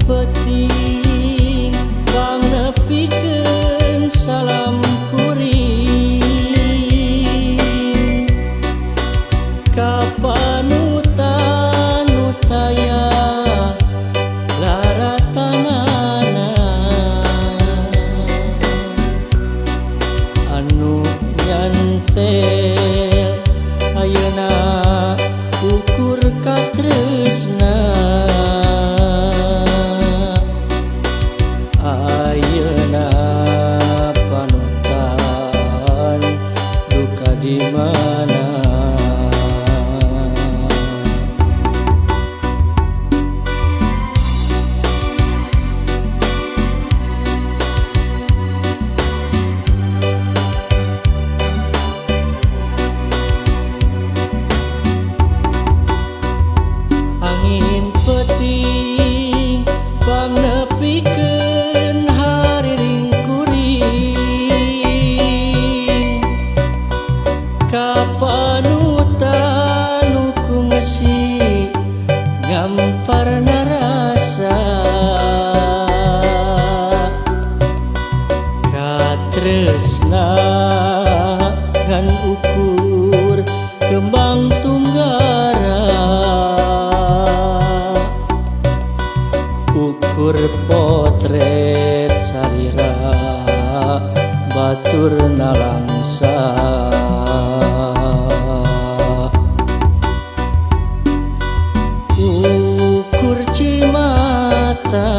peting bang nepikeun salam kuring ka panutan nu taya laratanana anu nyantel ayeuna ukur katresna ayeuna panutan duka di mana angin peting bang nepikeun hariring kuring ka panutan nu kungsi ngamparna rasa katresna ngan ukur kembang tunggara ukur potret sarira batur nalangsa ukur cimata